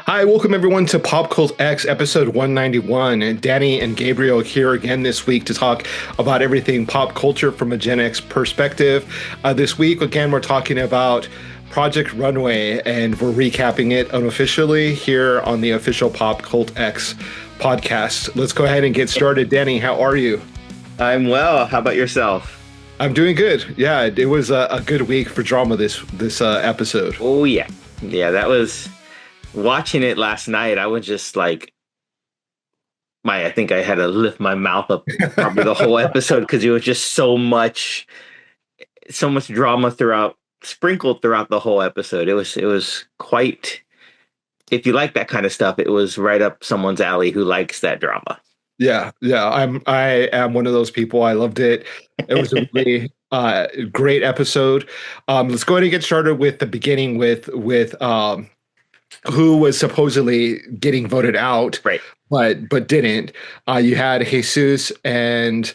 Hi, welcome everyone to PopCultX episode 191. And Danny and Gabriel here again this week to talk about everything pop culture from a Gen X perspective. This week, again, we're talking about Project Runway, and we're recapping it unofficially here on the official PopCultX podcast. Let's go ahead and get started. Danny, how are you? I'm well. How about yourself? I'm doing good. Yeah, it was a good week for drama this episode. Oh, yeah. Yeah, that was... Watching it last night, I was just like, I think I had to lift my mouth up probably the whole episode because it was just so much drama sprinkled throughout the whole episode. It was quite, if you like that kind of stuff, it was right up someone's alley who likes that drama. Yeah. I am one of those people. I loved it. It was a really great episode. Let's go ahead and get started with the beginning with who was supposedly getting voted out, right? But didn't. You had Jesus and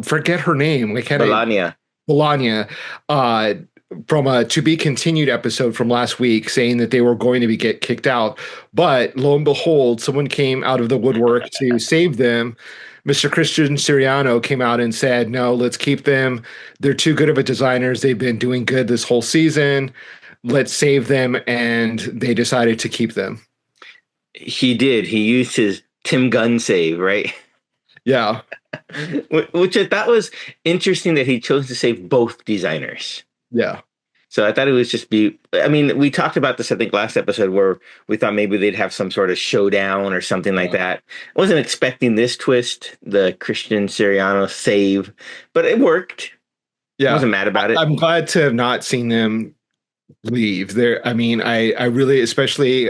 forget her name. Melania. From a To Be Continued episode from last week, saying that they were going to get kicked out. But lo and behold, someone came out of the woodwork to save them. Mr. Christian Siriano came out and said, no, let's keep them. They're too good of a designers. They've been doing good this whole season. Let's save them, and they decided to keep them. He did. He used his Tim Gunn save, right? Yeah. Which I thought was interesting that he chose to save both designers. Yeah. So I thought it was we talked about this, I think, last episode where we thought maybe they'd have some sort of showdown or something like that. I wasn't expecting this twist, the Christian Siriano save, but it worked. Yeah. I wasn't mad about it. I'm glad to have not seen them leave there. I mean, I really, especially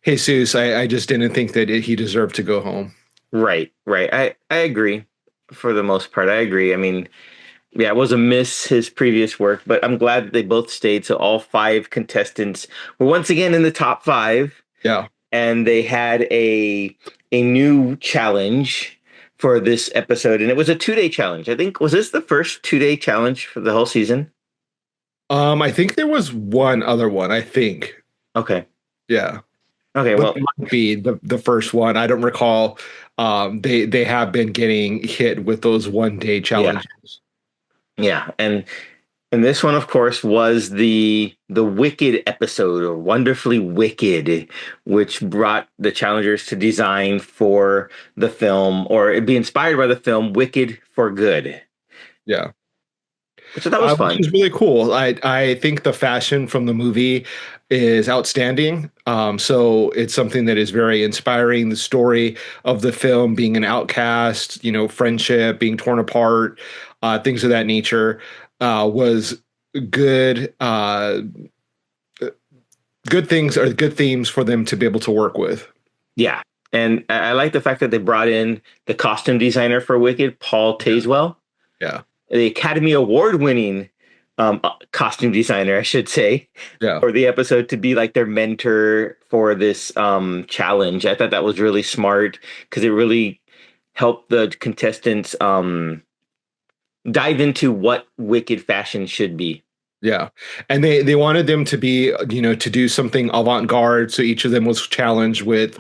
Jesus, I just didn't think that he deserved to go home. Right. I agree for the most part. I agree. I mean, yeah, it was a miss, his previous work, but I'm glad that they both stayed. So all 5 contestants were once again in the top 5. Yeah. And they had a new challenge for this episode. And it was a 2-day challenge. I think, was this the first 2-day challenge for the whole season? I think there was one other one, I think. Okay. Yeah. Okay, well, it might be the first one. I don't recall. They have been getting hit with those 1-day challenges. Yeah. And this one, of course, was the Wicked episode, or Wonderfully Wicked, which brought the challengers to design for the film, or it'd be inspired by the film Wicked for Good. Yeah. So that was fun. Which is really cool. I think the fashion from the movie is outstanding. So it's something that is very inspiring. The story of the film being an outcast, friendship, being torn apart, things of that nature, was good. Good things are good themes for them to be able to work with. Yeah. And I like the fact that they brought in the costume designer for Wicked, Paul Tazewell. Yeah. The Academy Award winning costume designer, I should say, for the episode, to be like their mentor for this challenge. I thought that was really smart because it really helped the contestants dive into what Wicked fashion should be. Yeah. And they wanted them to be, to do something avant-garde. So each of them was challenged with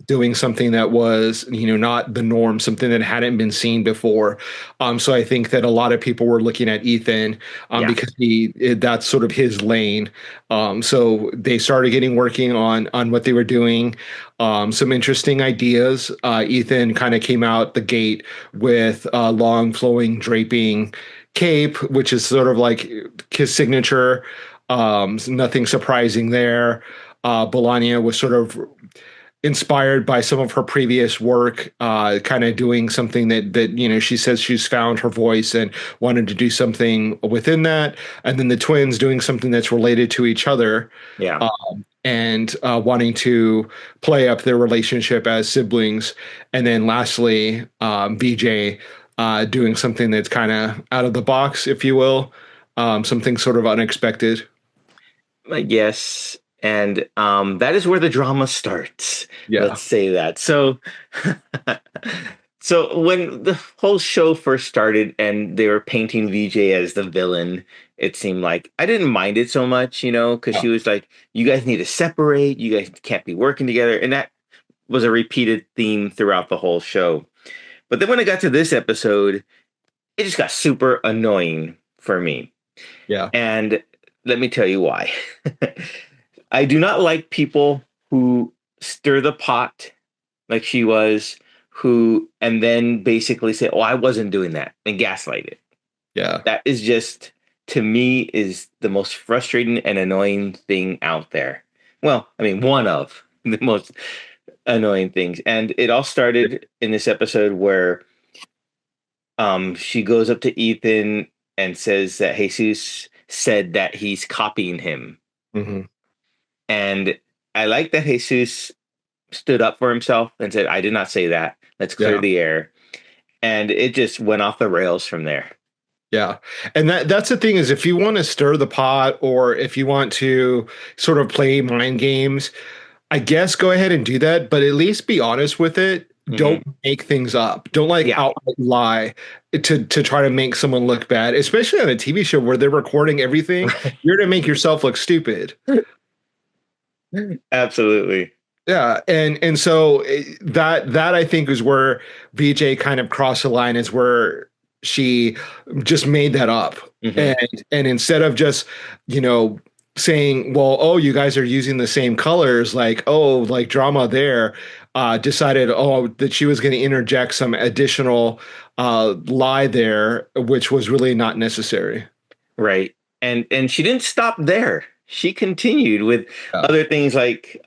doing something that was, not the norm, something that hadn't been seen before. So I think that a lot of people were looking at Ethan because that's sort of his lane. So they started working on what they were doing. Some interesting ideas. Ethan kind of came out the gate with a long flowing draping cape, which is sort of like his signature. Nothing surprising there. Bologna was sort of inspired by some of her previous work, kind of doing something that she says she's found her voice and wanted to do something within that. And then the twins doing something that's related to each other. Yeah. And wanting to play up their relationship as siblings. And then lastly, VJ doing something that's kind of out of the box, if you will, something sort of unexpected. Yes. And that is where the drama starts. Yeah. Let's say that. So So when the whole show first started and they were painting VJ as the villain, it seemed like I didn't mind it so much, because Yeah. she was like, "You guys need to separate. You guys can't be working together," and that was a repeated theme throughout the whole show. But then when it got to this episode, it just got super annoying for me. Yeah. And let me tell you why. I do not like people who stir the pot like she was, who and then basically say, "Oh, I wasn't doing that," and gaslight it. Yeah. That is just, to me, is the most frustrating and annoying thing out there. Well, I mean, one of the most annoying things. And it all started in this episode where she goes up to Ethan and says that Jesus said that he's copying him. Mm-hmm. And I like that Jesus stood up for himself and said, "I did not say that. Let's clear Yeah. the air." And it just went off the rails from there. Yeah. And that's the thing is if you want to stir the pot or if you want to sort of play mind games, I guess go ahead and do that, but at least be honest with it. Mm-hmm. Don't make things up. Don't like Yeah. outright lie to try to make someone look bad, especially on a TV show where they're recording everything. You're to make yourself look stupid. Absolutely. Yeah, and so that I think is where VJ kind of crossed the line is where she just made that up. Mm-hmm. And instead of just, you know, saying, well, oh, you guys are using the same colors, like, oh, like drama there, decided, oh, that she was going to interject some additional lie there, which was really not necessary. Right. And she didn't stop there. She continued with Yeah. other things like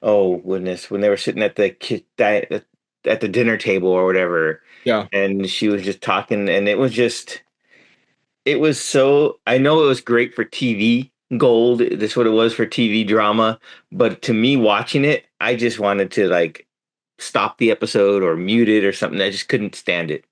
oh goodness, when they were sitting at at the dinner table or whatever, Yeah. and she was just talking, and it was so, I know it was great for TV gold. That's what it was for TV drama. But to me, watching it, I just wanted to like stop the episode or mute it or something. I just couldn't stand it.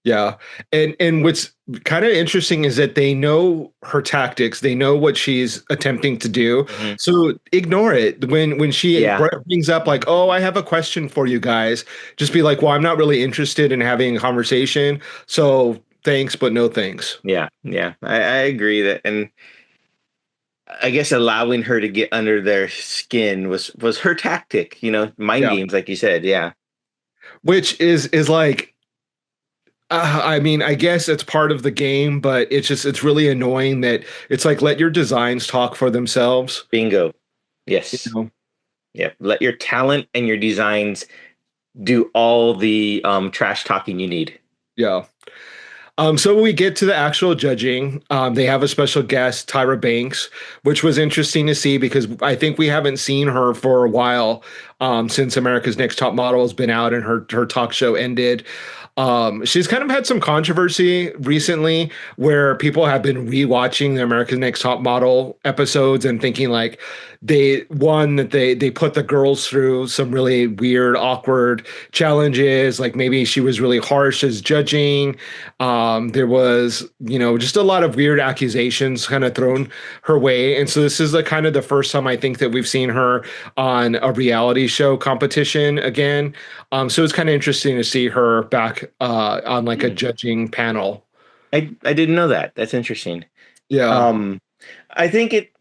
Yeah. And what's kind of interesting is that they know her tactics. They know what she's attempting to do. Mhm. So ignore it. When she Yeah. brings up like, "Oh, I have a question for you guys." Just be like, "Well, I'm not really interested in having a conversation. So, thanks, but no thanks." Yeah. Yeah. I agree that, and I guess allowing her to get under their skin was her tactic, mind Yeah. games, like you said. Yeah. Which is like I mean, I guess it's part of the game, but it's really annoying that it's like let your designs talk for themselves. Bingo. You Yes. know? Yep. Let your talent and your designs do all the trash talking you need. Yeah. So when we get to the actual judging, they have a special guest, Tyra Banks, which was interesting to see because I think we haven't seen her for a while since America's Next Top Model has been out and her talk show ended. She's kind of had some controversy recently where people have been rewatching the America's Next Top Model episodes and thinking like they put the girls through some really weird, awkward challenges. Like maybe she was really harsh as judging. There was, just a lot of weird accusations kind of thrown her way. And so this is the kind of the first time I think that we've seen her on a reality show competition again. So it's kind of interesting to see her back on like a judging panel. I didn't know that. That's interesting. Yeah. I think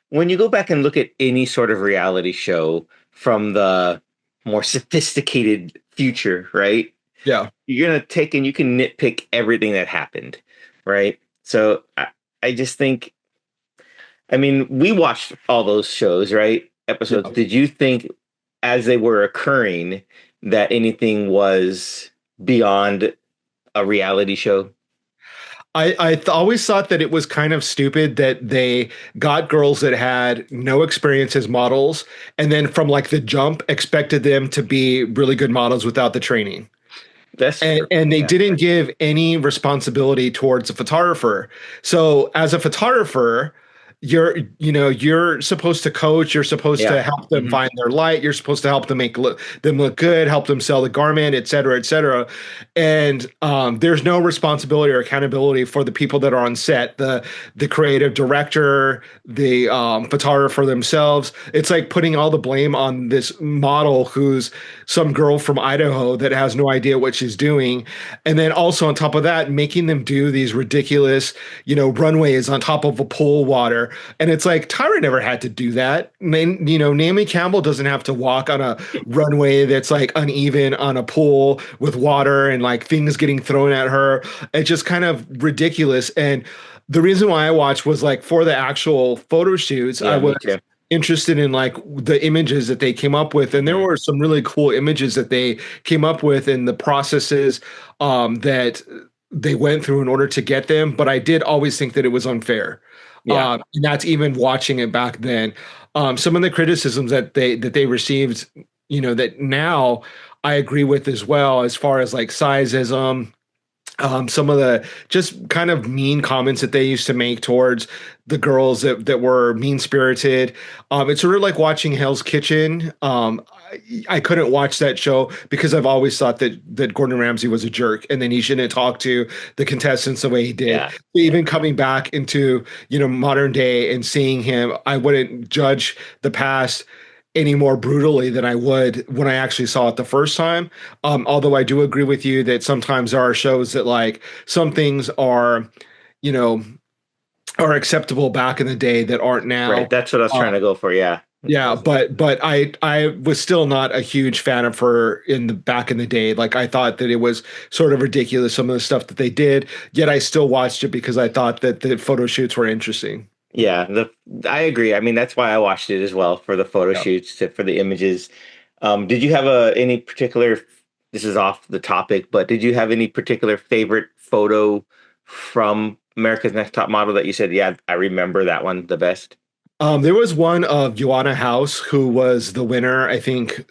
when you go back and look at any sort of reality show from the more sophisticated future, right? Yeah. You're gonna take and you can nitpick everything that happened, right? So I just think, I mean, we watched all those shows, right? Episodes. Yeah. Did you think, as they were occurring, that anything was beyond a reality show? I always thought that it was kind of stupid that they got girls that had no experience as models and then from like the jump expected them to be really good models without the training. That's true. And they Yeah. didn't give any responsibility towards a photographer. So as a photographer, you're supposed to coach, you're supposed to Yeah. help them Hmm. find their light, you're supposed to help them them look good, help them sell the garment, et cetera, et cetera. And there's no responsibility or accountability for the people that are on set, the creative director, the photographer themselves. It's like putting all the blame on this model who's some girl from Idaho that has no idea what she's doing. And then also on top of that, making them do these ridiculous, runways on top of a pool water. And it's like Tyra never had to do that. Naomi Campbell doesn't have to walk on a runway that's like uneven on a pool with water and like things getting thrown at her. It's just kind of ridiculous. And the reason why I watched was like for the actual photo shoots, I Yeah, was me too. interested in like the images that they came up with, and there Mhm. were some really cool images that they came up with and the processes that they went through in order to get them. But I did always think that it was unfair, Yeah. and that's even watching it back then. Some of the criticisms that they received, that now I agree with as well, as far as like sizeism, some of the just kind of mean comments that they used to make towards the girls that were mean spirited. It's sort of like watching Hell's Kitchen. I couldn't watch that show because I've always thought that Gordon Ramsay was a jerk, and then he shouldn't talk to the contestants the way he did. Yeah. Even coming back into modern day and seeing him, I wouldn't judge the past any more brutally than I would when I actually saw it the first time. Although I do agree with you that sometimes there are shows that like some things you know, are acceptable back in the day that aren't Right. now. That's what I was Uh, trying to go for. Yeah. yeah, but I was still not a huge fan of her in the back in the day. Like I thought that it was sort of ridiculous some of the stuff that they did. Yet I still watched it because I thought that the photo shoots were interesting. Yeah, I agree. I mean, that's why I watched it as well for the photo Yeah. shoots, for the images. Did you have any particular? This is off the topic, but did you have any particular favorite photo from America's Next Top Model that you said, yeah, I remember that one the best? There was one of Joanna House who was the winner, I think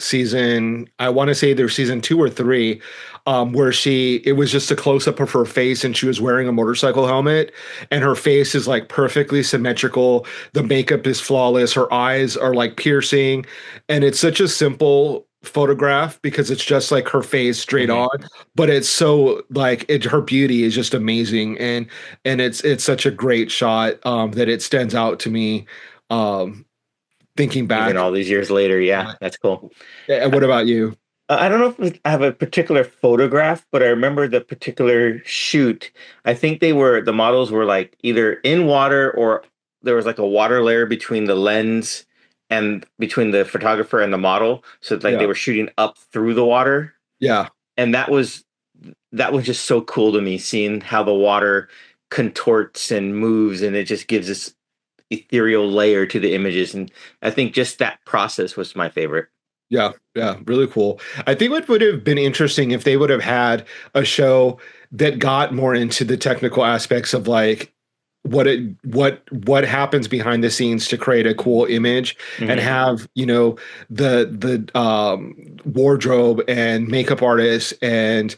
I want to say there's season 2 or 3, where it was just a close up of her face and she was wearing a motorcycle helmet and her face is like perfectly symmetrical. The makeup is flawless. Her eyes are like piercing. And it's such a simple photograph because it's just like her face straight Hmm. on, but it's so like her beauty is just amazing. And it's such a great shot, that it stands out to me, um, thinking Even back. all these years later, yeah, that's cool. What about you? I don't know if I have a particular photograph, but I remember the particular shoot. I think the models were like either in water or there was like a water layer between the lens and between the photographer and the model. So it's like they Yeah, were shooting up through the water. yeah, And that was just so cool to me, seeing how the water contorts and moves, and it just gives this ethereal layer to the images. And I think just that process was my favorite. yeah, yeah. Really cool. I think what would have been interesting if they would have had a show that got more into the technical aspects of like what happens behind the scenes to create a cool image, and Hmm. have the wardrobe and makeup artists and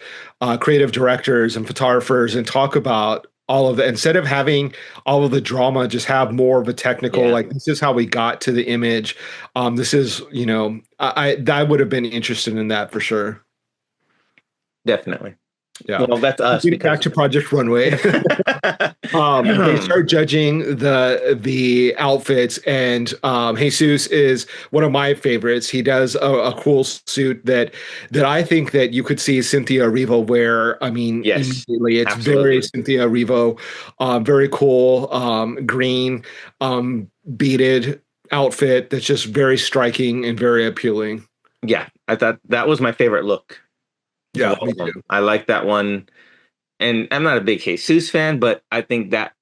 creative directors and photographers and talk about all of that instead of having all of the drama. Just have more of a technical, Yeah, like, this is how we got to the image. This is, I would have been interested in that for sure. definitely. Yeah. Well, that's us Getting back because to Project Runway. They start judging the outfits, and Jesus is one of my favorites. He does a cool suit that I think that you could see Cynthia Erivo wear. I mean, yes, immediately, it's very absolutely. Cynthia Erivo, very cool, green, beaded outfit that's just very striking and very appealing. Yeah, I thought that was my favorite look of Yeah, all me of them. too. I like that one, and I'm not a big Jesus fan, but I think that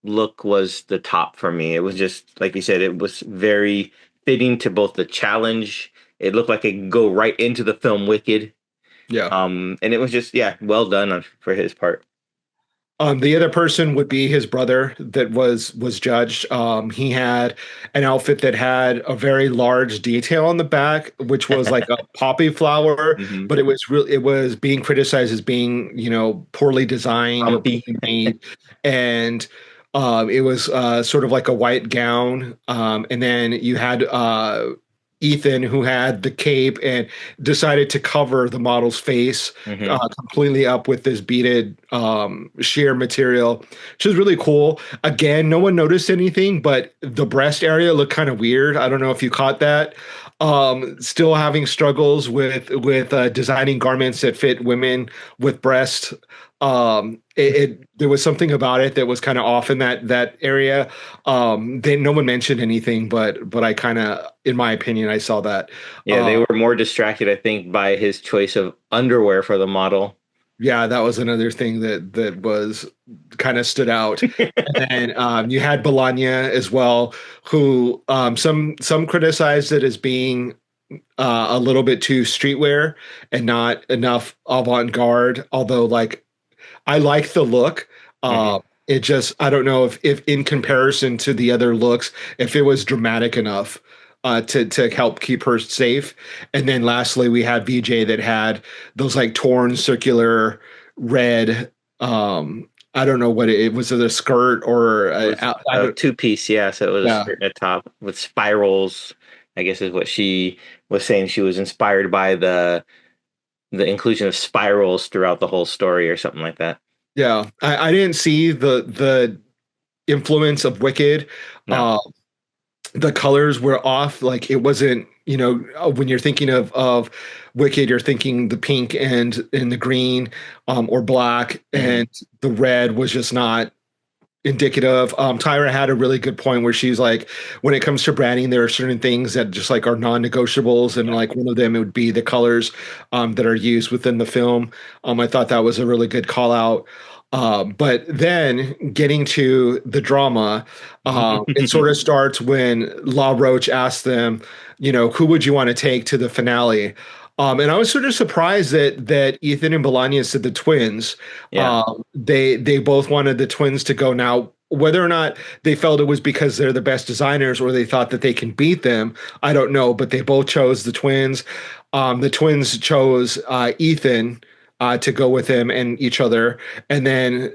look was the top for me. It was just like you said, it was very fitting to both the challenge. It looked like it could go right into the film Wicked. Yeah. And it was just, yeah, well done for his part. The other person would be his brother that was judged. He had an outfit that had a very large detail on the back, which was like a poppy flower, Hmm. but it was being criticized as being, poorly designed or Bumpy. poorly made. And It was sort of like a white gown, and then you had Ethan, who had the cape and decided to cover the model's face Hmm. completely up with this beaded sheer material, which is really cool. Again, no one noticed anything, but the breast area looked kind of weird. I don't know if you caught that. Still having struggles with designing garments that fit women with breasts. There was something about it that was kind of off in that area. Then no one mentioned anything, but I kind of, in my opinion, I saw that. Yeah, they Uh, were more distracted, I think, by his choice of underwear for the model. yeah, that was another thing that was kind of stood out. And then you had Bologna as well, who some criticized it as being a little bit too streetwear and not enough avant-garde. Although, like, I like the look. Hmm. It just, I don't know if in comparison to the other looks, if it was dramatic enough to help keep her safe. And then lastly, we had VJ that had those like torn circular red. I don't know what it was. It a skirt or It was I a don't. two-piece, yeah. So it was a Yeah, skirt and a top with spirals. I guess is what she was saying. She was inspired by the inclusion of spirals throughout the whole story, or something like that. yeah. I didn't see the influence of Wicked. No. Uh, the colors were off. Like it wasn't, when you're thinking of Wicked, you're thinking the pink and the green, or black, Hmm. and the red was just not indicative. Tyra had a really good point where she's like, when it comes to branding, there are certain things that just like are non-negotiables, and Yeah. like one of them it would be the colors that are used within the film. I thought that was a really good call out. But then getting to the drama, it sort of starts when La Roche asked them, who would you want to take to the finale? And I was sort of surprised that Ethan and Bolaños said the twins. Yeah. They both wanted the twins to go. Now, whether or not they felt it was because they're the best designers or they thought that they can beat them, I don't know. But they both chose the twins. The twins chose Ethan to go with him and each other, and then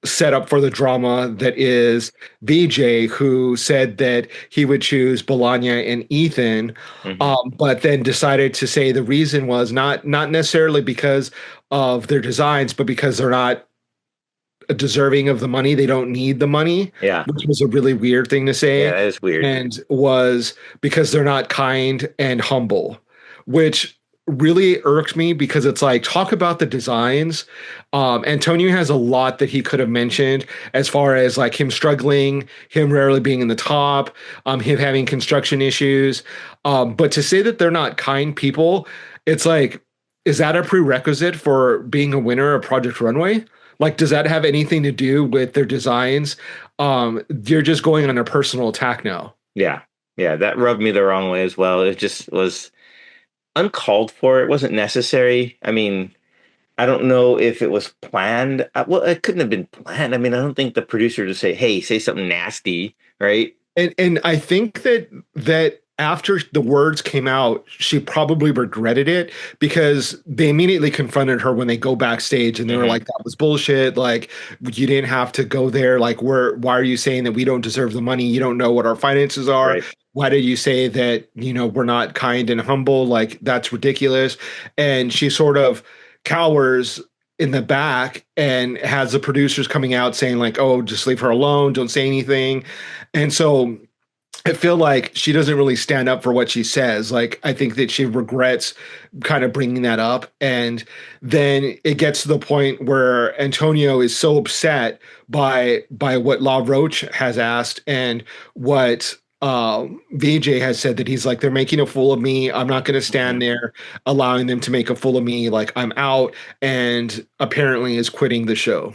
set up for the drama that is VJ, who said that he would choose Bologna and Ethan, Hmm. but then decided to say the reason was not necessarily because of their designs, but because they're not deserving of the money. They don't need the money, Yeah. which was a really weird thing to Yeah, say, that is weird. and was because they're not kind and humble, which really irked me because it's like, talk about the designs. Antonio has a lot that he could have mentioned as far as like him struggling, him rarely being in the top, him having construction issues. But to say that they're not kind people, it's like, is that a prerequisite for being a winner of Project Runway? Like, does that have anything to do with their designs? You're just going on a personal attack now. Yeah. Yeah, that rubbed me the wrong way as well. It just was uncalled for. It wasn't necessary. I mean, I don't know if it was planned. Well, it couldn't have been planned. I mean, I don't think the producer to say, "Hey, say something nasty," right? And I think that after the words came out, she probably regretted it because they immediately confronted her when they go backstage and they were Hmm. like, that was bullshit. Like, you didn't have to go there. Like, why are you saying that we don't deserve the money? You don't know what our finances are. Right. Why did you say that, we're not kind and humble? Like, that's ridiculous. And she sort of cowers in the back and has the producers coming out saying like, oh, just leave her alone, don't say anything. And so I feel like she doesn't really stand up for what she says. Like, I think that she regrets kind of bringing that up. And then it gets to the point where Antonio is so upset by what La Roche has asked and what VJ has said, that he's like, they're making a fool of me. I'm not going to Hmm. stand there allowing them to make a fool of me. Like, I'm out, and apparently is quitting the show.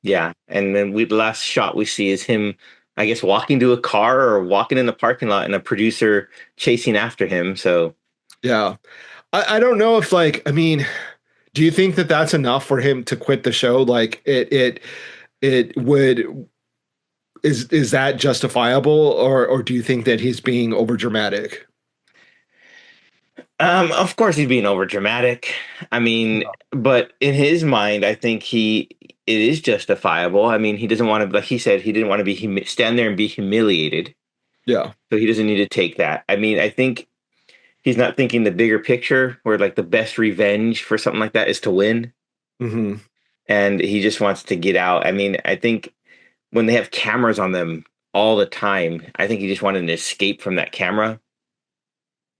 Yeah, and then the last shot we see is him, I guess, walking to a car or walking in the parking lot, and a producer chasing after him. So Yeah. I don't know if, like, I mean, do you think that that's enough for him to quit the show? Like, it would, is that justifiable, or do you think that he's being over dramatic? Of course he's being over dramatic. I mean, but in his mind, I think it is justifiable. I mean, he doesn't want to, like he said, he didn't want to be stand there and be humiliated. Yeah. So he doesn't need to take that. I mean, I think he's not thinking the bigger picture where like the best revenge for something like that is to win. Hmm. And he just wants to get out. I mean, I think when they have cameras on them all the time, I think he just wanted an escape from that camera.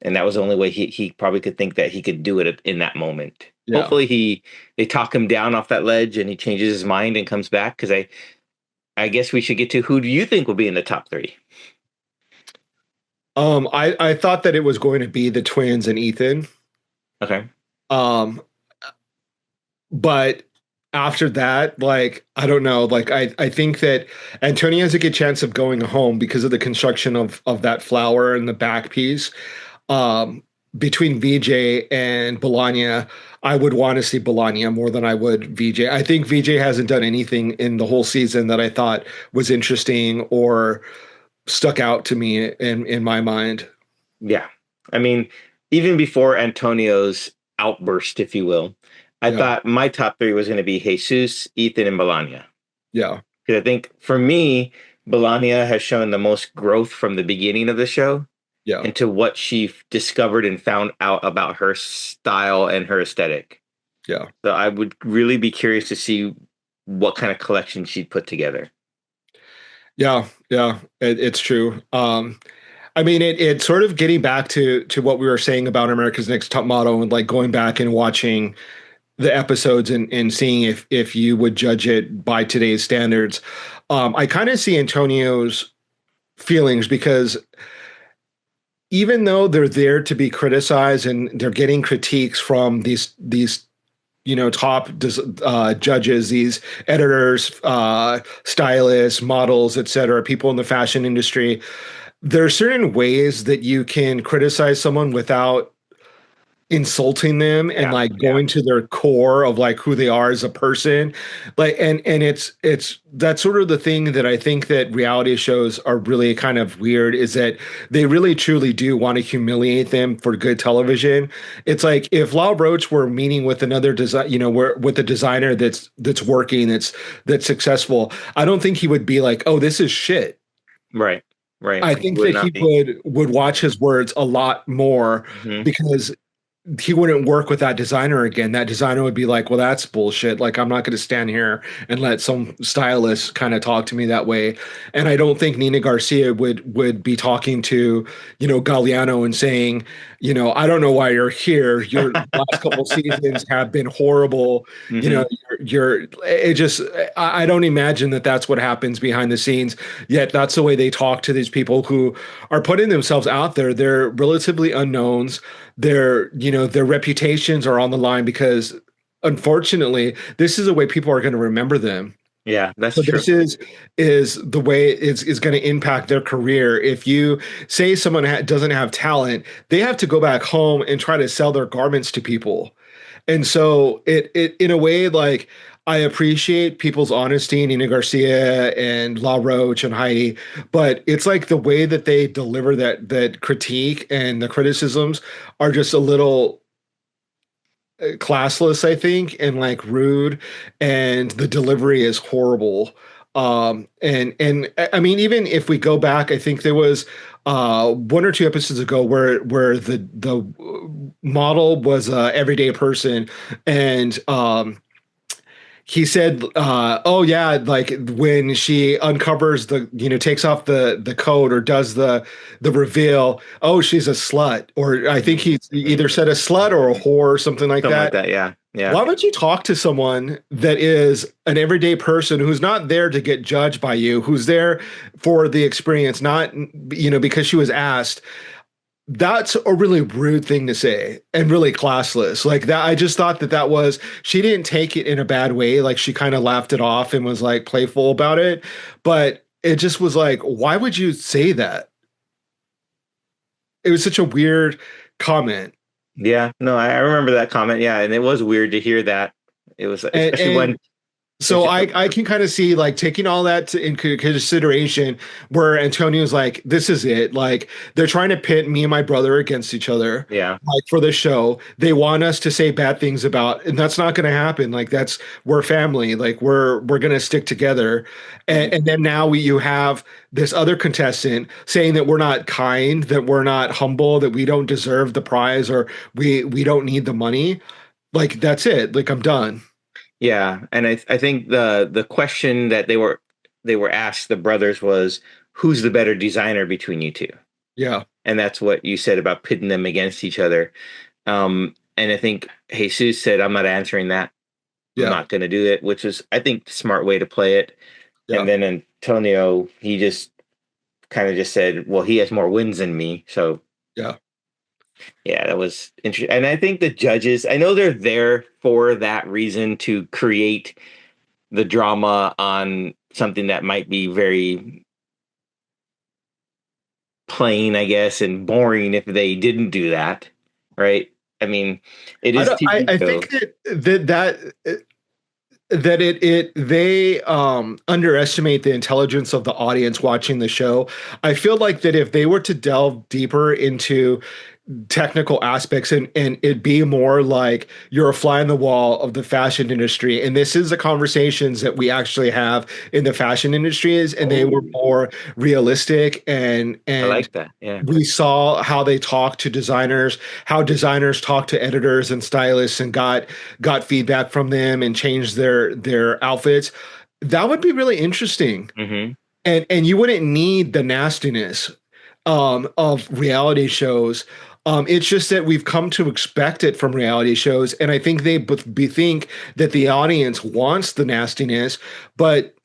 And that was the only way he probably could think that he could do it in that moment. Yeah. Hopefully they talk him down off that ledge and he changes his mind and comes back, because I guess we should get to who do you think will be in the top three? I thought that it was going to be the twins and Ethan. Okay. Um, but after that, like, I don't know, like, I think that Antonio has a good chance of going home because of the construction of that flower and the back piece. Um, Between VJ and Bologna, I would want to see Bologna more than I would VJ. I think VJ hasn't done anything in the whole season that I thought was interesting or stuck out to me in my mind. Yeah. I mean, even before Antonio's outburst, if you will, I Yeah, thought my top three was going to be Jesus, Ethan, and Melania. yeah, Because I think for me, Melania has shown the most growth from the beginning of the show yeah, into what she discovered and found out about her style and her aesthetic. yeah, So I would really be curious to see what kind of collection she'd put together. yeah, yeah. It's true. I mean, it's sort of getting back to what we were saying about America's Next Top Model and like going back and watching the episodes and seeing if you would judge it by today's standards. I kind of see Antonio's feelings because even though they're there to be criticized and they're getting critiques from these top judges, these editors, stylists, models, etc., people in the fashion industry, there are certain ways that you can criticize someone without insulting them and Yeah, like yeah, going to their core of like who they are as a person, like, and it's that's sort of the thing that I think that reality shows are really kind of weird, is that they really truly do want to humiliate them for good television. It's like if Lau Roach were meeting with another design, where with a designer that's working, that's successful, I don't think he would be like, oh, this is shit. right, right. I He think would that not he be. would watch his words a lot more, Hmm. because he wouldn't work with that designer again. That designer would be like, well, that's bullshit. Like, I'm not going to stand here and let some stylist kind of talk to me that way. And I don't think Nina Garcia would be talking to, Galliano and saying, I don't know why you're here. Your last couple seasons have been horrible. You Hmm. know, it just, I don't imagine that that's what happens behind the scenes. Yet that's the way they talk to these people who are putting themselves out there. They're relatively unknowns. Their reputations are on the line because unfortunately this is the way people are going to remember them. Yeah, that's So true. this is the way is going to impact their career. If you say someone doesn't have talent, they have to go back home and try to sell their garments to people. And so it in a way, like, I appreciate people's honesty, Nina Garcia and La Roche and Heidi, but it's like the way that they deliver that critique and the criticisms are just a little classless, I think, and like rude, and the delivery is horrible. And I mean, even if we go back, I think there was one or two episodes ago where the model was a everyday person, and he said, "Oh yeah, like when she uncovers takes off the coat or does the reveal. Oh, she's a slut." Or I think Hmm. he Hmm. either said a slut or a whore or something like Something like that. that. Yeah, yeah, Why would you talk to someone that is an everyday person who's not there to get judged by you, who's there for the experience, not because she was asked? That's a really rude thing to say and really classless. Like that, I just thought that was, she didn't take it in a bad way. Like she kind of laughed it off and was like playful about it. But it just was like, why would you say that? It was such a weird comment. yeah. No, I remember that comment. Yeah, and it was weird to hear that. It was And, especially when and So I can kind of see like taking all that in consideration where Antonio's like, this is it. Like they're trying to pit me and my brother against each other. Yeah. Like for the show, they want us to say bad things about, and that's not going to happen. Like that's we're family. Like we're going to stick together. And then now you have this other contestant saying that we're not kind, that we're not humble, that we don't deserve the prize, or we don't need the money. Like that's it. Like I'm done. Yeah, and I think the question that they were asked, the brothers, was who's the better designer between you two? Yeah. And that's what you said about pitting them against each other. And I think Jesus said, I'm not answering that. I'm Yeah. not going to do it, which is, I think, the smart way to play it. And Yeah. then Antonio, he just kind of just said, well, he has more wins than me. So, Yeah. yeah, that was interesting. And I think the judges, I know they're there for that reason to create the drama on something that might be very plain, I guess, and boring if they didn't do that. Right. I mean, it I is don't, TV, I so think that it they underestimate the intelligence of the audience watching the show. I feel like that if they were to delve deeper into technical aspects and it be more like you're a fly on the wall of the fashion industry, and this is the conversations that we actually have in the fashion industries, and they were oh, more realistic I and like that. Yeah. we saw how they talk to designers, how designers talk to editors and stylists and got feedback from them and changed their outfits. That would be really interesting. Mm-hmm. And you wouldn't need the nastiness of reality shows. It's just that we've come to expect it from reality shows, and I think they think that the audience wants the nastiness, but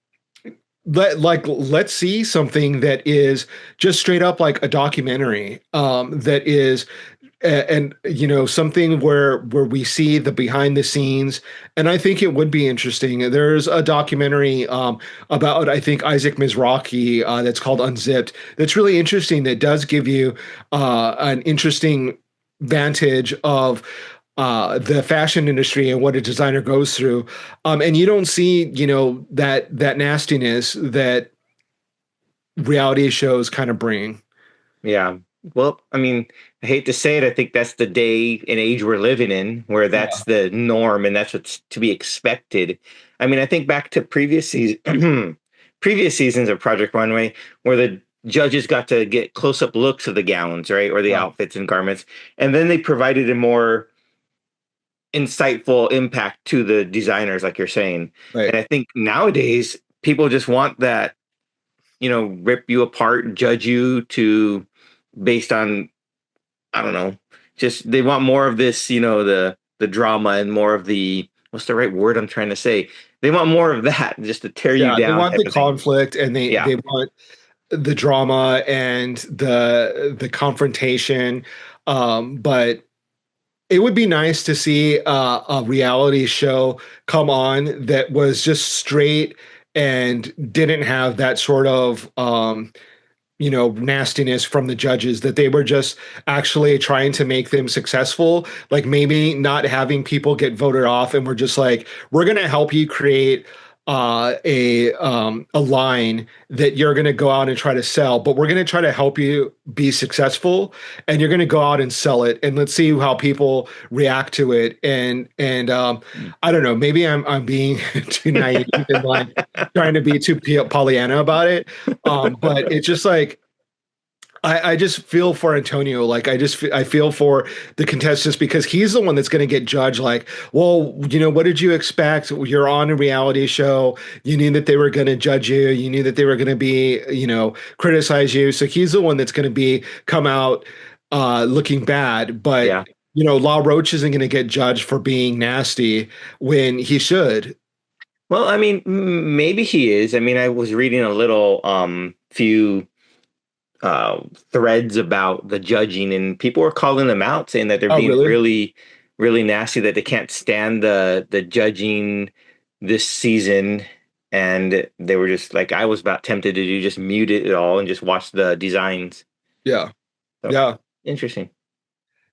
let's see something that is just straight up like a documentary that is and you know something where we see the behind the scenes, and I think it would be interesting. There's a documentary about I think Isaac Mizrahi that's called Unzipped, that's really interesting, that does give you an interesting vantage of the fashion industry and what a designer goes through, and you don't see you know that nastiness that reality shows kind of bring. Yeah. Well, I mean, I hate to say it. I think that's the day and age we're living in, where Yeah, that's the norm and that's what's to be expected. I mean, I think back to previous season, previous seasons of Project Runway, where the judges got to get close-up looks of the gowns, right, or the yeah, outfits and garments, and then they provided a more insightful impact to the designers, like you're saying. right. And I think nowadays people just want that, rip you apart, judge you to based on, I don't know, just they want more of this, the drama and more of the, what's the right word I'm trying to say? They want more of that just to tear you Yeah, they down want type the of thing. conflict and Yeah. they want the drama and the confrontation. But it would be nice to see a reality show come on that was just straight and didn't have that sort of you know, nastiness from the judges, that they were just actually trying to make them successful, like maybe not having people get voted off, and we're just like, we're going to help you create a line that you're going to go out and try to sell, but we're going to try to help you be successful, and you're going to go out and sell it, and let's see how people react to it. And I don't know, maybe I'm being too naive and like trying to be too Pollyanna about it, but it's just like I just feel for Antonio. Like I feel for the contestants because he's the one that's going to get judged. Like, well, you know, what did you expect? You're on a reality show. You knew that they were going to judge you. You knew that they were going to be, you know, criticize you. So he's the one that's going to be come out looking bad. But Yeah. you know, La Roche isn't going to get judged for being nasty when he should. Well, I mean, maybe he is. I mean, I was reading a little few threads about the judging, and people were calling them out, saying that they're Oh, being really? really, really nasty, that they can't stand the judging this season. And they were just like, I was about tempted to do just mute it all and just watch the designs. Yeah. So Yeah. interesting.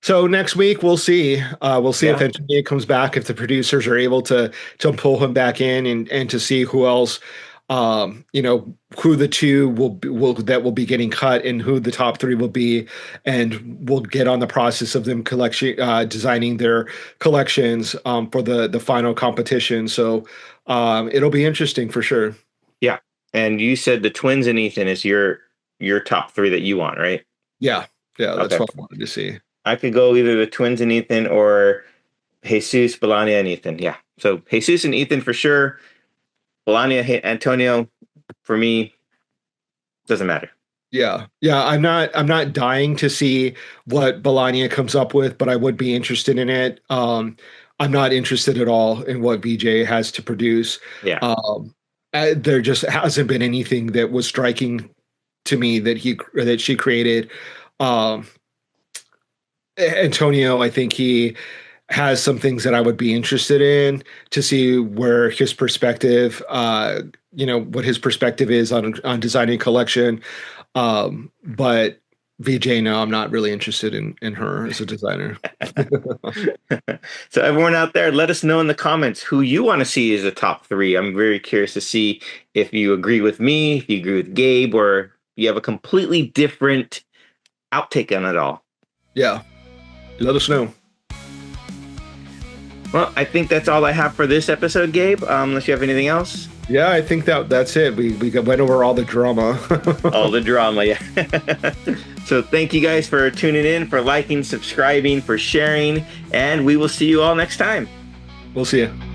So next week we'll see. We'll see if Yeah. Antonio comes back, if the producers are able to pull him back in, and to see who else, who the two will be getting cut, and who the top three will be, and we'll get on the process of them designing their collections for the final competition. So it'll be interesting for sure. Yeah. And you said the twins and Ethan is your top three that you want, right? Yeah, yeah, that's Okay. what I wanted to see. I could go either the twins and Ethan or Jesus, Belania, and Ethan. Yeah. So Jesus and Ethan for sure. Belania, Antonio, for me, doesn't matter. Yeah. Yeah. I'm not dying to see what Balania comes up with, but I would be interested in it. I'm not interested at all in what VJ has to produce. Yeah. There just hasn't been anything that was striking to me that she created. Um, Antonio, I think he has some things that I would be interested in to see where his perspective, what his perspective is on designing a collection. But VJ, no, I'm not really interested in her as a designer. So everyone out there, let us know in the comments who you want to see as a top three. I'm very curious to see if you agree with me, if you agree with Gabe, or you have a completely different outtake on it all. Yeah, let us know. Well, I think that's all I have for this episode, Gabe. Unless you have anything else. Yeah, I think that's it. We went over all the drama. All the drama, yeah. So thank you guys for tuning in, for liking, subscribing, for sharing, and we will see you all next time. We'll see you.